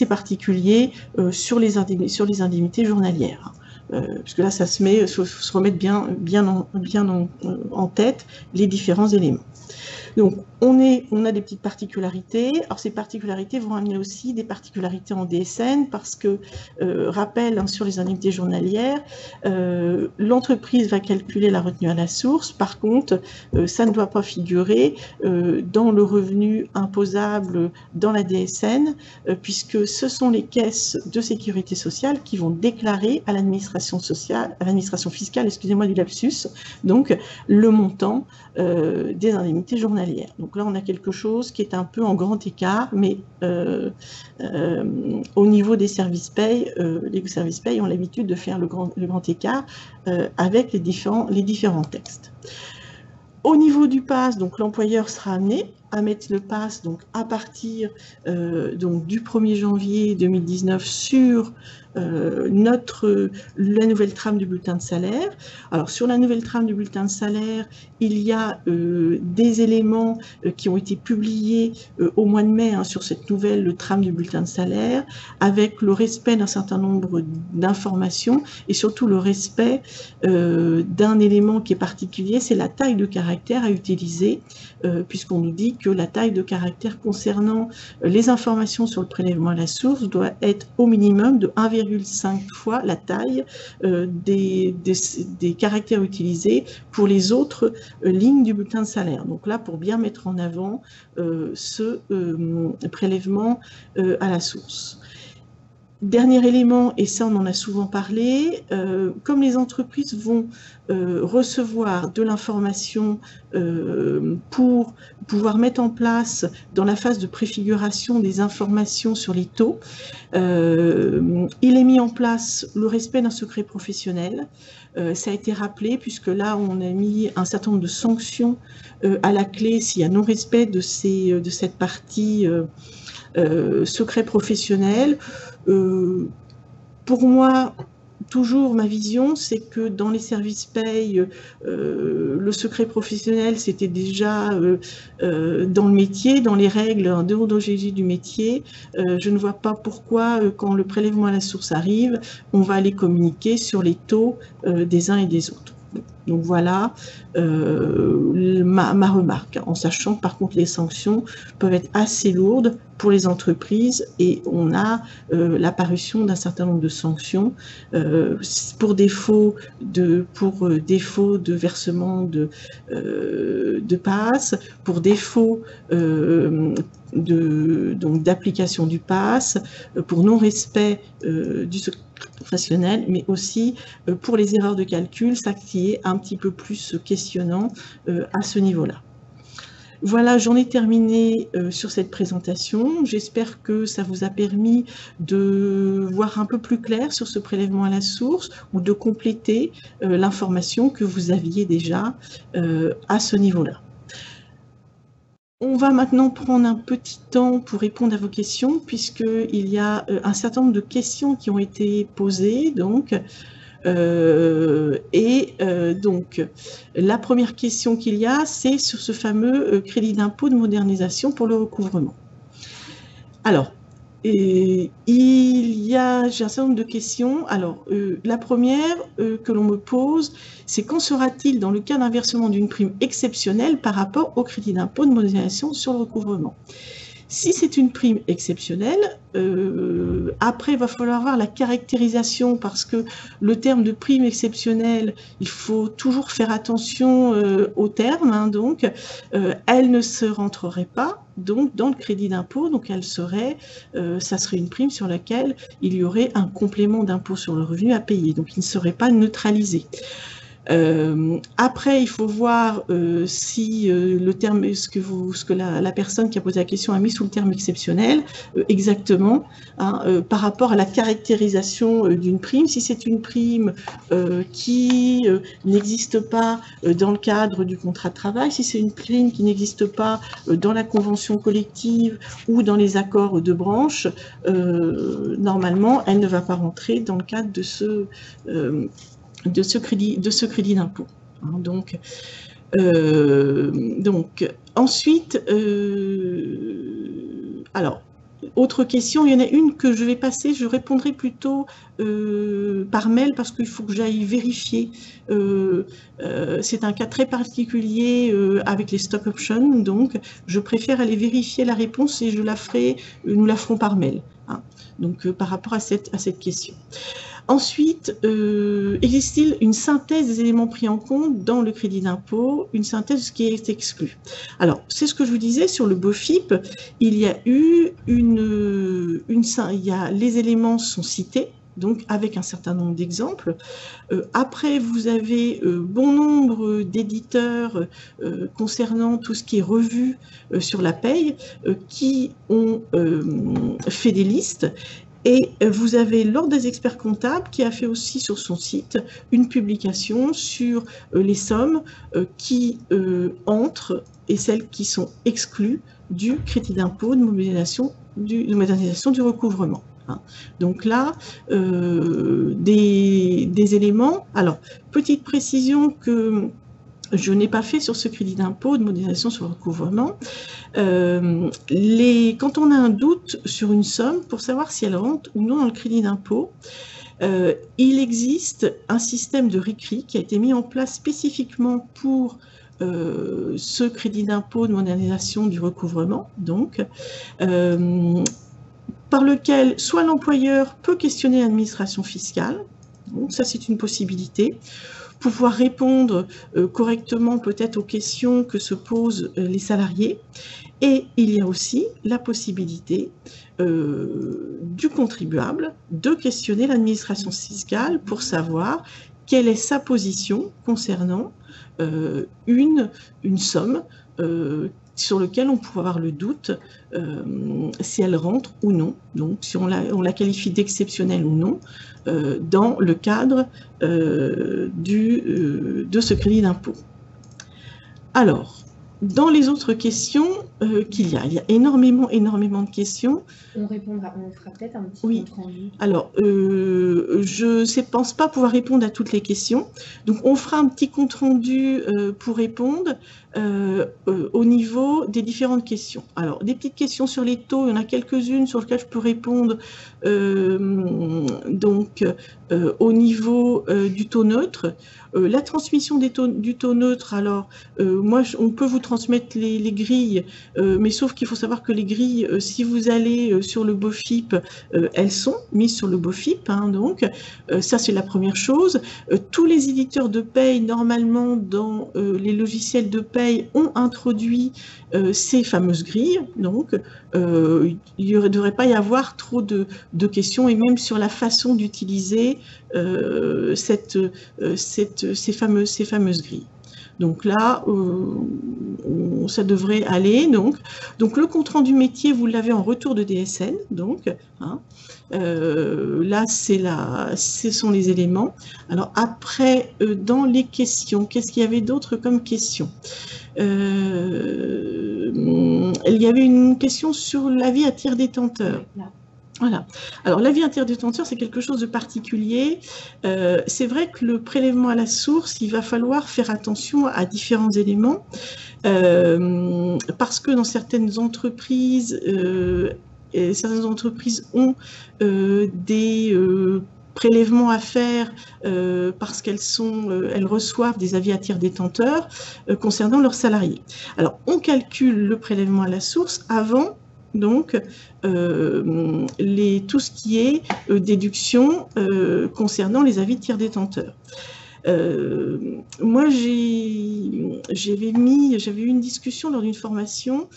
particuliers sur les indemnités journalières. Puisque là, ça se remettre bien en tête les différents éléments. Donc, on a des petites particularités. Alors, ces particularités vont amener aussi des particularités en DSN parce que, rappel hein, sur les indemnités journalières, l'entreprise va calculer la retenue à la source. Par contre, ça ne doit pas figurer dans le revenu imposable dans la DSN, puisque ce sont les caisses de sécurité sociale qui vont déclarer à l'administration fiscale, excusez-moi du lapsus, donc le montant des indemnités journalières. Donc là, on a quelque chose qui est un peu en grand écart, mais au niveau des services paye, les services paye ont l'habitude de faire le grand écart avec les différents textes. Au niveau du PAS, donc l'employeur sera amené à mettre le PAS donc à partir donc du 1er janvier 2019 sur la nouvelle trame du bulletin de salaire. Alors sur la nouvelle trame du bulletin de salaire, il y a des éléments qui ont été publiés au mois de mai hein, sur cette nouvelle trame du bulletin de salaire, avec le respect d'un certain nombre d'informations et surtout le respect d'un élément qui est particulier, c'est la taille de caractère à utiliser, puisqu'on nous dit que la taille de caractère concernant les informations sur le prélèvement à la source doit être au minimum de 1,5 fois la taille des caractères utilisés pour les autres lignes du bulletin de salaire. Donc là, pour bien mettre en avant ce prélèvement à la source. Dernier élément, et ça on en a souvent parlé, comme les entreprises vont recevoir de l'information pour pouvoir mettre en place dans la phase de préfiguration des informations sur les taux, il est mis en place le respect d'un secret professionnel. Ça a été rappelé puisque là on a mis un certain nombre de sanctions à la clé s'il y a non-respect de cette partie secret professionnel. Pour moi, toujours ma vision, c'est que dans les services paye, le secret professionnel, c'était déjà dans le métier, dans les règles en déontologie du métier. Je ne vois pas pourquoi, quand le prélèvement à la source arrive, on va aller communiquer sur les taux des uns et des autres. Donc voilà ma remarque, en sachant que par contre les sanctions peuvent être assez lourdes pour les entreprises et on a l'apparition d'un certain nombre de sanctions pour défaut de versement de PAS, pour défaut d'application du PAS, pour non-respect du secret professionnel, mais aussi pour les erreurs de calcul, ça qui est un petit peu plus questionnant à ce niveau-là. Voilà, j'en ai terminé sur cette présentation. J'espère que ça vous a permis de voir un peu plus clair sur ce prélèvement à la source ou de compléter l'information que vous aviez déjà à ce niveau-là. On va maintenant prendre un petit temps pour répondre à vos questions, puisqu'il y a un certain nombre de questions qui ont été posées. Donc, Donc, la première question qu'il y a, c'est sur ce fameux crédit d'impôt de modernisation pour le recouvrement. Alors, j'ai un certain nombre de questions. Alors, la première que l'on me pose, c'est qu'en sera-t-il dans le cas d'un versement d'une prime exceptionnelle par rapport au crédit d'impôt de modernisation sur le recouvrement? Si c'est une prime exceptionnelle, après, il va falloir voir la caractérisation parce que le terme de prime exceptionnelle, il faut toujours faire attention au terme. Hein, donc, elle ne se rentrerait pas donc, dans le crédit d'impôt. Donc, ça serait une prime sur laquelle il y aurait un complément d'impôt sur le revenu à payer. Donc, il ne serait pas neutralisé. Après, il faut voir si le terme, ce que la personne qui a posé la question a mis sous le terme exceptionnel, exactement, hein, par rapport à la caractérisation d'une prime. Si c'est une prime qui n'existe pas dans le cadre du contrat de travail, si c'est une prime qui n'existe pas dans la convention collective ou dans les accords de branche, normalement, elle ne va pas rentrer dans le cadre de ce crédit d'impôt. Hein, donc, ensuite, alors, autre question, il y en a une que je vais passer, je répondrai plutôt par mail parce qu'il faut que j'aille vérifier. C'est un cas très particulier avec les stock options, donc je préfère aller vérifier la réponse et nous la ferons par mail. Hein, donc, par rapport à cette question. Ensuite, existe-t-il une synthèse des éléments pris en compte dans le crédit d'impôt, une synthèse de ce qui est exclu? Alors, c'est ce que je vous disais sur le BOFIP, il y a eu les éléments sont cités, donc avec un certain nombre d'exemples. Après, vous avez bon nombre d'éditeurs concernant tout ce qui est revu sur la paye qui ont fait des listes. Et vous avez l'Ordre des experts comptables qui a fait aussi sur son site une publication sur les sommes qui entrent et celles qui sont exclues du crédit d'impôt de modernisation du recouvrement. Hein. Donc là, des éléments. Alors, petite précision que je n'ai pas fait sur ce crédit d'impôt de modernisation sur le recouvrement. Quand on a un doute sur une somme, pour savoir si elle rentre ou non dans le crédit d'impôt, il existe un système de RICRI qui a été mis en place spécifiquement pour ce crédit d'impôt de modernisation du recouvrement, donc, par lequel soit l'employeur peut questionner l'administration fiscale, donc ça c'est une possibilité, pouvoir répondre correctement peut-être aux questions que se posent les salariés. Et il y a aussi la possibilité du contribuable de questionner l'administration fiscale pour savoir quelle est sa position concernant une somme sur laquelle on pourrait avoir le doute si elle rentre ou non, donc si on la qualifie d'exceptionnelle ou non, dans le cadre de ce crédit d'impôt. Alors, dans les autres questions il y a énormément de questions. On fera peut-être un petit compte rendu. Alors, je ne pense pas pouvoir répondre à toutes les questions. Donc, on fera un petit compte rendu pour répondre au niveau des différentes questions. Alors, des petites questions sur les taux, il y en a quelques-unes sur lesquelles je peux répondre. Au niveau du taux neutre, la transmission du taux neutre, alors, on peut vous transmettre les grilles, mais sauf qu'il faut savoir que les grilles, si vous allez sur le BOFIP, elles sont mises sur le BOFIP, hein, donc ça c'est la première chose. Tous les éditeurs de paye, normalement, dans les logiciels de paye, ont introduit ces fameuses grilles, donc il ne devrait pas y avoir trop de questions, et même sur la façon d'utiliser ces fameuses grilles. Donc là, ça devrait aller. Donc le compte-rendu métier, vous l'avez en retour de DSN. Donc, hein, là, ce sont les éléments. Alors après, dans les questions, qu'est-ce qu'il y avait d'autre comme question? Il y avait une question sur l'avis à tiers détenteur. Voilà. Alors, l'avis interdétenteur, c'est quelque chose de particulier. C'est vrai que le prélèvement à la source, il va falloir faire attention à différents éléments, parce que dans certaines entreprises ont des prélèvements à faire parce qu'elles reçoivent des avis interdétenteurs concernant leurs salariés. Alors, on calcule le prélèvement à la source avant donc tout ce qui est déduction concernant les avis de tiers détenteurs. Moi, j'avais eu une discussion lors d'une formation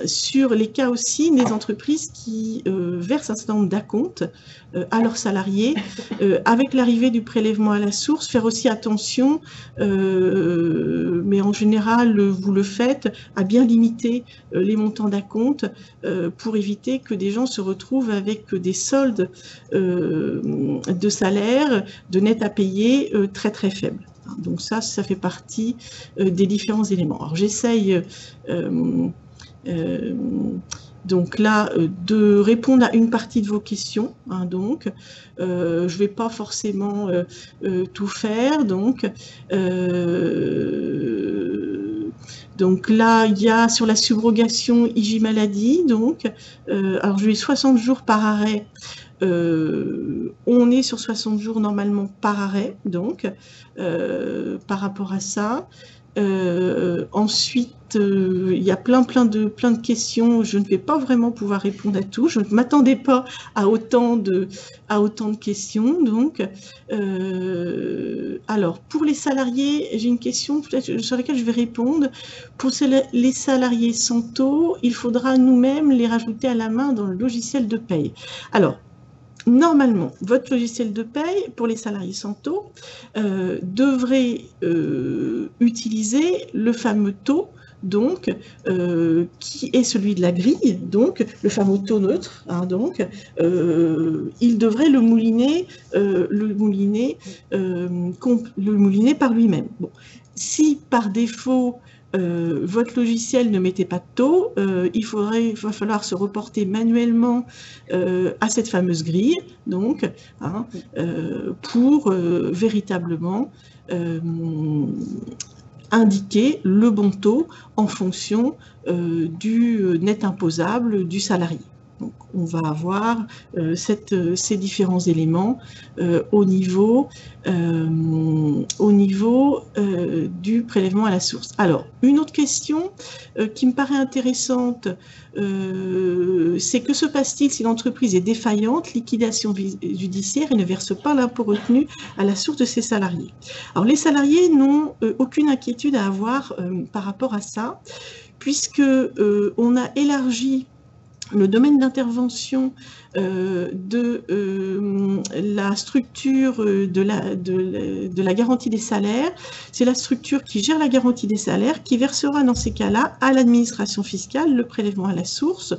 sur les cas aussi des entreprises qui versent un certain nombre d'acomptes à leurs salariés. Avec l'arrivée du prélèvement à la source, faire aussi attention, mais en général, vous le faites, à bien limiter les montants d'acompte pour éviter que des gens se retrouvent avec des soldes de salaire, de net à payer très très faibles. Donc ça fait partie des différents éléments. Alors j'essaye donc là de répondre à une partie de vos questions. Donc je ne vais pas forcément tout faire. Donc là, il y a sur la subrogation IJ maladie. Donc alors je vais 60 jours par arrêt. On est sur 60 jours normalement par arrêt, donc par rapport à ça. Ensuite, il y a plein de questions. Je ne vais pas vraiment pouvoir répondre à tout. Je ne m'attendais pas à autant de questions. Donc, alors, pour les salariés, j'ai une question sur laquelle je vais répondre. Pour les salariés sans taux, il faudra nous-mêmes les rajouter à la main dans le logiciel de paye. Alors, normalement, votre logiciel de paye pour les salariés sans taux devrait utiliser le fameux taux, donc qui est celui de la grille, donc le fameux taux neutre. Donc, il devrait le mouliner par lui-même. Bon. Si par défaut votre logiciel ne mettait pas de taux, il va falloir se reporter manuellement à cette fameuse grille, donc, pour véritablement indiquer le bon taux en fonction du net imposable du salarié. Donc, on va avoir ces différents éléments au niveau du prélèvement à la source. Alors, une autre question qui me paraît intéressante, c'est que se passe-t-il si l'entreprise est défaillante, liquidation judiciaire et ne verse pas l'impôt retenu à la source de ses salariés? Alors, les salariés n'ont aucune inquiétude à avoir par rapport à ça, puisque on a élargi le domaine d'intervention de la structure de la garantie des salaires. C'est la structure qui gère la garantie des salaires qui versera dans ces cas-là à l'administration fiscale le prélèvement à la source.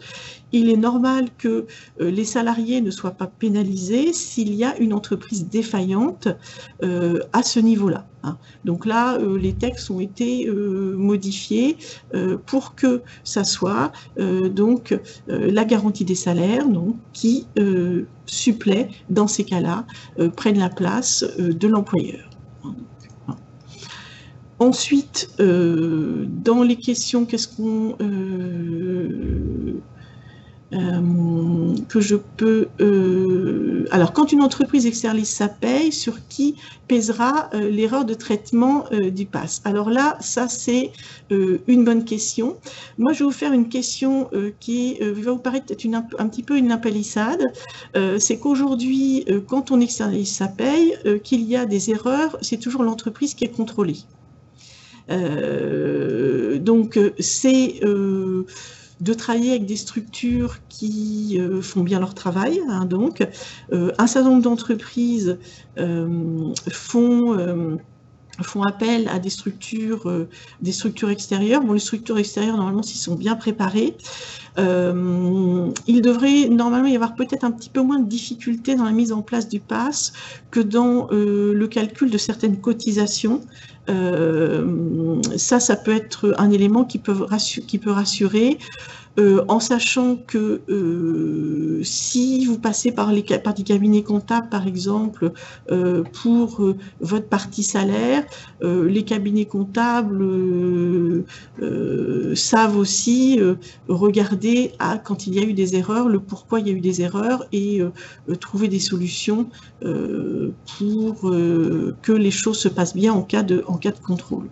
Il est normal que les salariés ne soient pas pénalisés s'il y a une entreprise défaillante à ce niveau-là. Donc là, les textes ont été modifiés pour que ça soit donc la garantie des salaires, donc, qui supplée dans ces cas-là, prenne la place de l'employeur. Ensuite, dans les questions, qu'est-ce qu'on que je peux... alors, quand une entreprise externalise sa paye, sur qui pèsera l'erreur de traitement du PAS? Alors là, ça, c'est une bonne question. Moi, je vais vous faire une question qui va vous paraître peut-être un petit peu une impalissade. C'est qu'aujourd'hui, quand on externalise sa paye, qu'il y a des erreurs, c'est toujours l'entreprise qui est contrôlée. Donc, c'est... de travailler avec des structures qui font bien leur travail. Donc, un certain nombre d'entreprises font appel à des structures extérieures. Bon, les structures extérieures, normalement, s'ils sont bien préparés, il devrait normalement y avoir peut-être un petit peu moins de difficultés dans la mise en place du PAS que dans le calcul de certaines cotisations. Ça peut être un élément qui peut rassurer. en sachant que si vous passez par des cabinets comptables, par exemple, pour votre partie salaire, les cabinets comptables savent aussi regarder quand il y a eu des erreurs, le pourquoi il y a eu des erreurs et trouver des solutions pour que les choses se passent bien en cas de contrôle.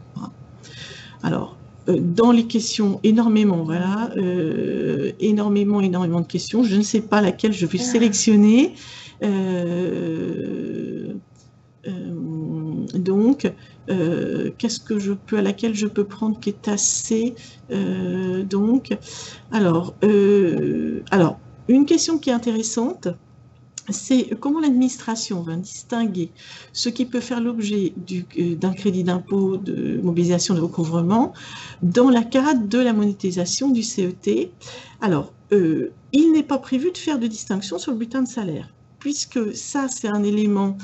Alors, dans les questions, énormément, voilà, énormément de questions. Je ne sais pas laquelle je vais sélectionner. Donc, qu'est-ce que à laquelle je peux prendre qui est assez... donc, alors, une question qui est intéressante, c'est comment l'administration va distinguer ce qui peut faire l'objet d'un crédit d'impôt de mobilisation de recouvrement dans le cadre de la monétisation du CET. Alors, il n'est pas prévu de faire de distinction sur le bulletin de salaire, puisque ça, c'est un élément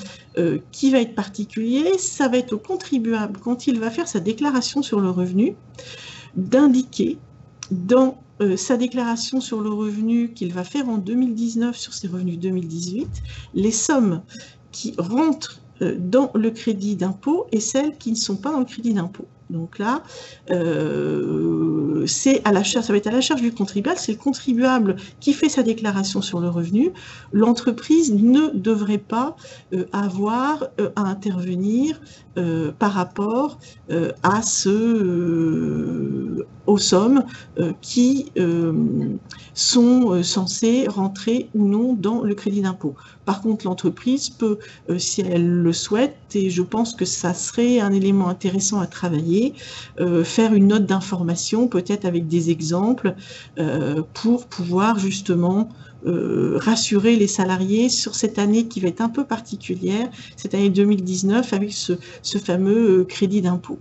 qui va être particulier. Ça va être au contribuable, quand il va faire sa déclaration sur le revenu, d'indiquer dans sa déclaration sur le revenu qu'il va faire en 2019 sur ses revenus 2018, les sommes qui rentrent dans le crédit d'impôt et celles qui ne sont pas dans le crédit d'impôt. Donc là, c'est à la charge, ça va être à la charge du contribuable, c'est le contribuable qui fait sa déclaration sur le revenu. L'entreprise ne devrait pas avoir à intervenir par rapport aux sommes qui sont censées rentrer ou non dans le crédit d'impôt. Par contre, l'entreprise peut, si elle le souhaite, et je pense que ça serait un élément intéressant à travailler, faire une note d'information, peut-être avec des exemples, pour pouvoir justement rassurer les salariés sur cette année qui va être un peu particulière, cette année 2019, avec ce fameux crédit d'impôt.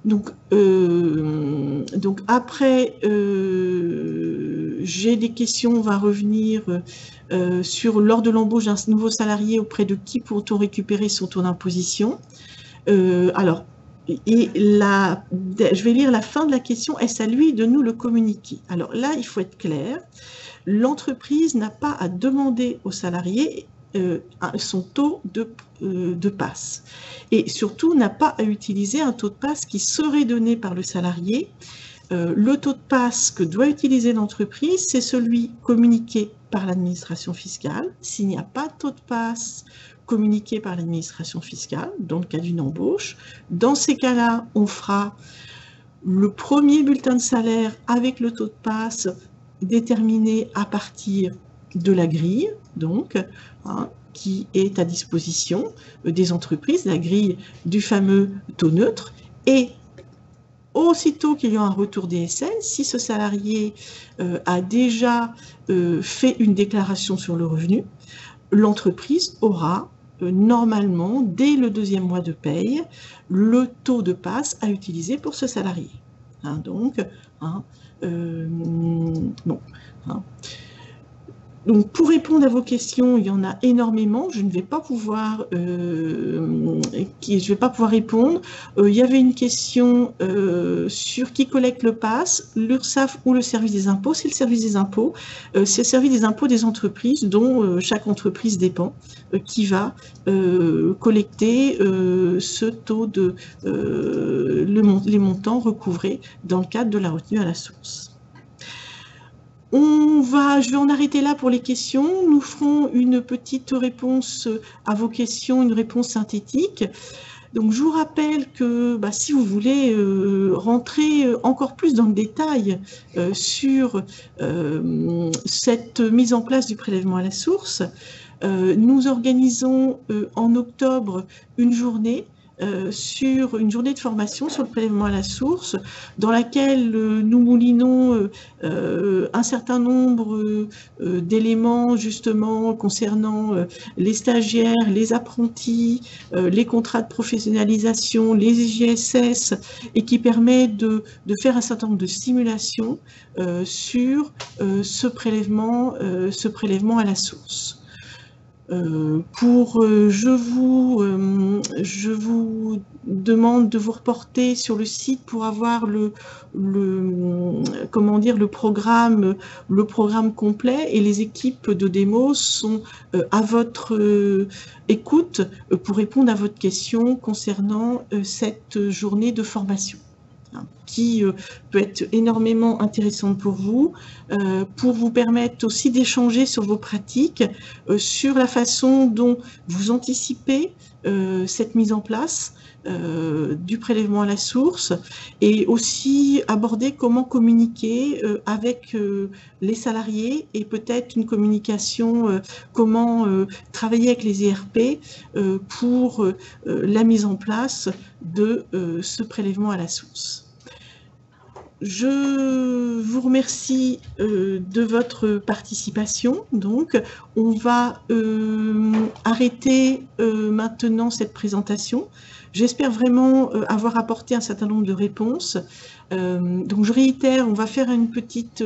Donc après, j'ai des questions, on va revenir sur lors de l'embauche d'un nouveau salarié, auprès de qui peut-on récupérer son taux d'imposition. Alors, je vais lire la fin de la question. Est-ce à lui de nous le communiquer? Alors là, il faut être clair. L'entreprise n'a pas à demander au salarié son taux de passe. Et surtout, n'a pas à utiliser un taux de passe qui serait donné par le salarié. Le taux de passe que doit utiliser l'entreprise, c'est celui communiqué par l'administration fiscale. S'il n'y a pas de taux de passe communiqué par l'administration fiscale, dans le cas d'une embauche, dans ces cas-là, on fera le premier bulletin de salaire avec le taux de passe déterminé à partir de la grille, donc, qui est à disposition des entreprises, la grille du fameux taux neutre, et aussitôt qu'il y a un retour DSN, si ce salarié a déjà fait une déclaration sur le revenu, l'entreprise aura normalement, dès le deuxième mois de paye, le taux de passe à utiliser pour ce salarié. Donc, pour répondre à vos questions, il y en a énormément. Je ne vais pas pouvoir, répondre. Il y avait une question sur qui collecte le pass, l'URSSAF ou le service des impôts. C'est le service des impôts. C'est le service des impôts des entreprises, dont chaque entreprise dépend, qui va collecter ce taux les montants recouvrés dans le cadre de la retenue à la source. Je vais en arrêter là pour les questions. Nous ferons une petite réponse à vos questions, une réponse synthétique. Donc, je vous rappelle que si vous voulez rentrer encore plus dans le détail sur cette mise en place du prélèvement à la source, nous organisons en octobre une journée de formation sur le prélèvement à la source, dans laquelle nous moulinons un certain nombre d'éléments justement concernant les stagiaires, les apprentis, les contrats de professionnalisation, les IGSS, et qui permet de faire un certain nombre de simulations sur ce prélèvement à la source. Je vous demande de vous reporter sur le site pour avoir le programme complet, et les équipes de démo sont à votre écoute pour répondre à votre question concernant cette journée de formation, qui peut être énormément intéressante pour vous permettre aussi d'échanger sur vos pratiques, sur la façon dont vous anticipez cette mise en place du prélèvement à la source, et aussi aborder comment communiquer avec les salariés, et peut-être une communication, comment travailler avec les ERP pour la mise en place de ce prélèvement à la source. Je vous remercie de votre participation. Donc, on va arrêter maintenant cette présentation. J'espère vraiment avoir apporté un certain nombre de réponses. Donc, je réitère, on va faire une petite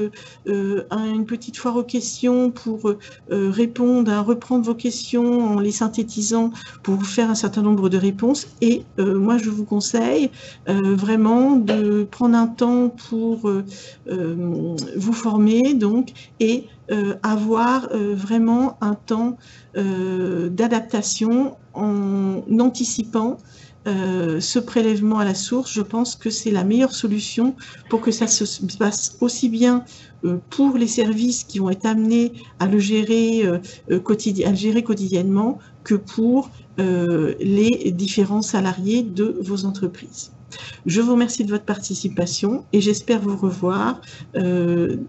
foire aux questions pour reprendre vos questions en les synthétisant pour vous faire un certain nombre de réponses. Et moi, je vous conseille vraiment de prendre un temps pour vous former, donc, et avoir vraiment un temps d'adaptation en anticipant ce prélèvement à la source. Je pense que c'est la meilleure solution pour que ça se passe aussi bien pour les services qui vont être amenés à le gérer, quotidiennement, que pour les différents salariés de vos entreprises. Je vous remercie de votre participation et j'espère vous revoir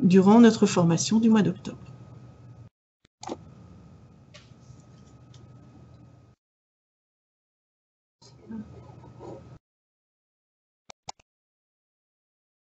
durant notre formation du mois d'octobre.